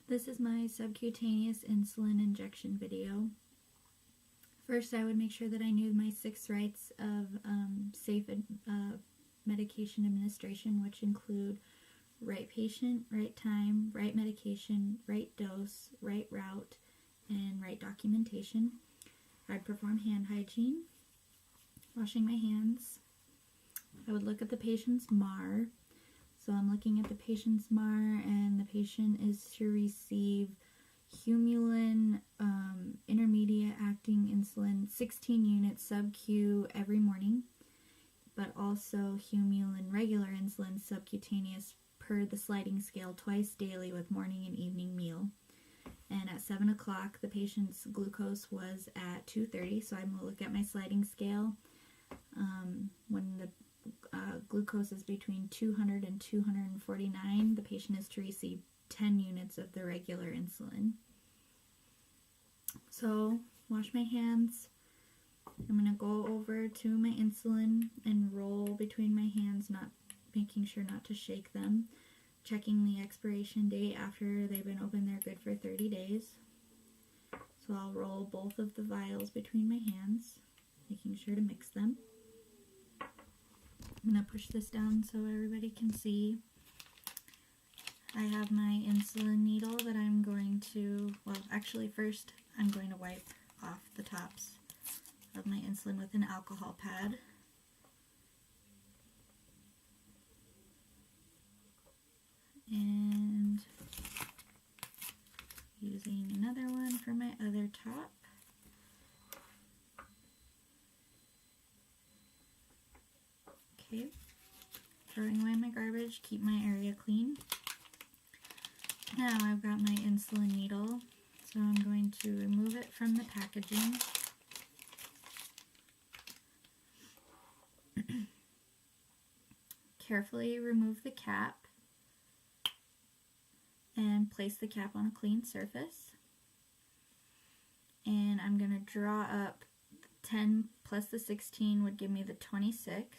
This is my subcutaneous insulin injection video. First, I would make sure that I knew my 6 rights of safe medication administration, which include right patient, right time, right medication, right dose, right route, and right documentation. I'd perform hand hygiene, washing my hands. I would look at the patient's MAR. So I'm looking at the patient's MAR, and the patient is to receive Humulin intermediate acting insulin, 16 units sub-Q every morning, but also Humulin regular insulin subcutaneous per the sliding scale twice daily with morning and evening meal. And at 7 o'clock, the patient's glucose was at 230, so I'm going to look at my sliding scale. When the glucose is between 200 and 249, the patient is to receive 10 units of the regular insulin. So, wash my hands. I'm going to go over to my insulin and roll between my hands, making sure not to shake them. Checking the expiration date after they've been open, they're good for 30 days. So I'll roll both of the vials between my hands, making sure to mix them. I'm going to push this down so everybody can see. I have my insulin needle that I'm going to, first I'm going to wipe off the tops of my insulin with an alcohol pad. And using another one for my other top. Okay, throwing away my garbage, keep my area clean. Now I've got my insulin needle, so I'm going to remove it from the packaging. Carefully remove the cap and place the cap on a clean surface. And I'm going to draw up 10 plus the 16 would give me the 26.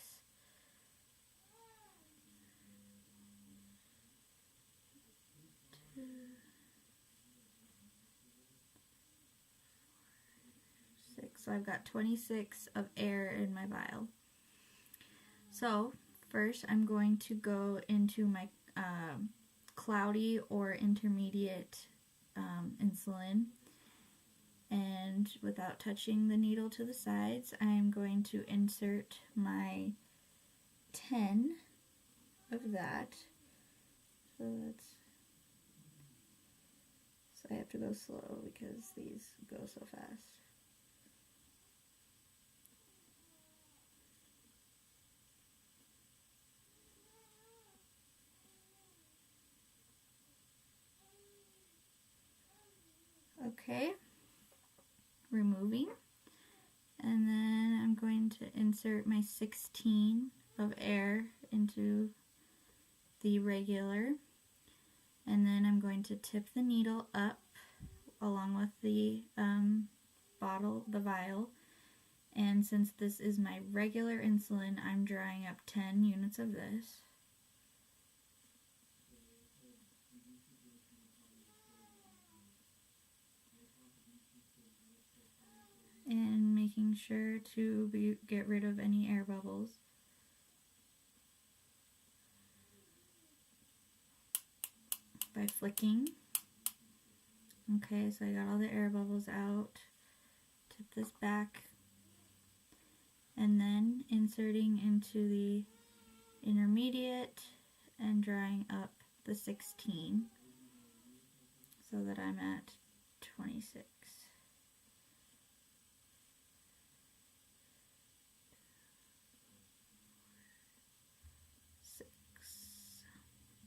So I've got 26 of air in my vial. So first I'm going to go into my cloudy or intermediate insulin, and without touching the needle to the sides, I'm going to insert my 10 of that. So I have to go slow because these go so fast. Okay, removing, and then I'm going to insert my 16 of air into the regular, and then I'm going to tip the needle up along with the vial, and since this is my regular insulin, I'm drawing up 10 units of this. And making sure to get rid of any air bubbles. By flicking. Okay, so I got all the air bubbles out. Tip this back. And then inserting into the intermediate and drawing up the 16 so that I'm at 26.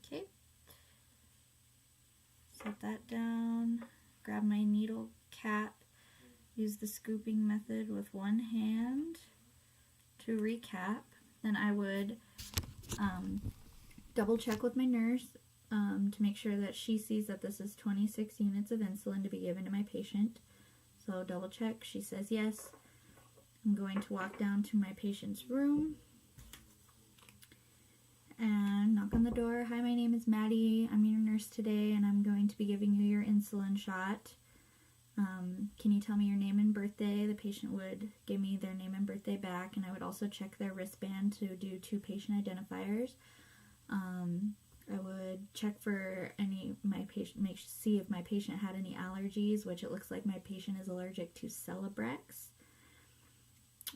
Okay, set that down, grab my needle cap, use the scooping method with one hand to recap. Then I would double check with my nurse to make sure that she sees that this is 26 units of insulin to be given to my patient. So double check, she says yes. I'm going to walk down to my patient's room and knock on the door. Hi, my name is Maddie. I'm your nurse today, and I'm going to be giving you your insulin shot. Can you tell me your name and birthday? The patient would give me their name and birthday back, and I would also check their wristband to do 2 patient identifiers. I would check for see if my patient had any allergies, which it looks like my patient is allergic to Celebrex.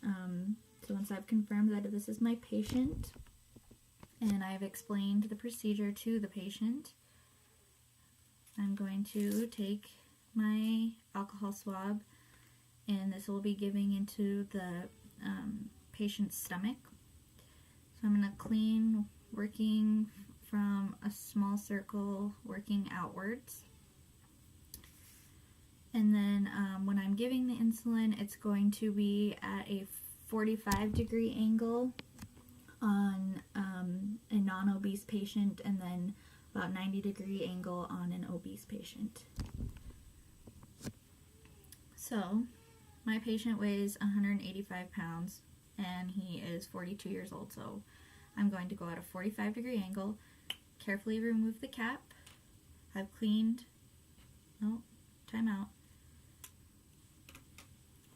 So once I've confirmed that this is my patient, and I've explained the procedure to the patient, I'm going to take my alcohol swab, and this will be giving into the patient's stomach. So I'm going to clean, working from a small circle, working outwards. And then when I'm giving the insulin, it's going to be at a 45-degree angle on a non-obese patient, and then about 90-degree angle on an obese patient. So my patient weighs 185 pounds and he is 42 years old, so I'm going to go at a 45-degree angle, carefully remove the cap. I've cleaned, oh, time out,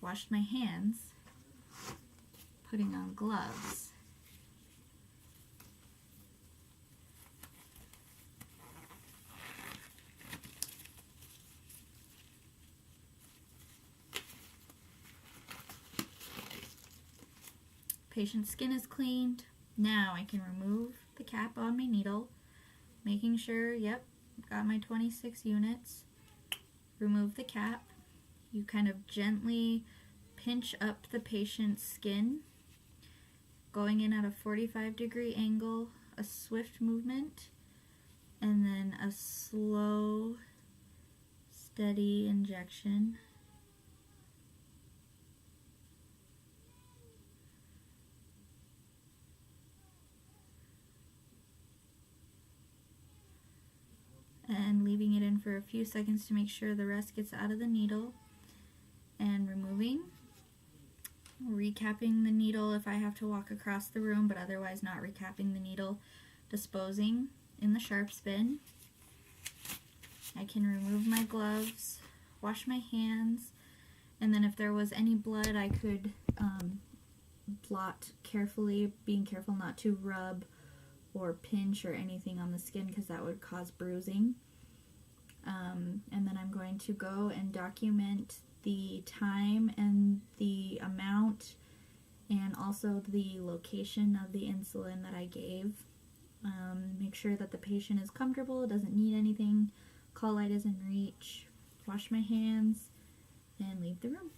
washed my hands, putting on gloves. Patient's skin is cleaned. Now I can remove the cap on my needle, making sure, yep, got my 26 units. Remove the cap. You kind of gently pinch up the patient's skin, going in at a 45-degree angle, a swift movement, and then a slow, steady injection. And leaving it in for a few seconds to make sure the rest gets out of the needle, and removing, recapping the needle if I have to walk across the room, but otherwise not recapping the needle, disposing in the sharps bin. I can remove my gloves, wash my hands, and then if there was any blood, I could blot carefully, being careful not to rub or pinch or anything on the skin because that would cause bruising. And then I'm going to go and document the time and the amount and also the location of the insulin that I gave. Make sure that the patient is comfortable, doesn't need anything, call light is in reach, wash my hands, and leave the room.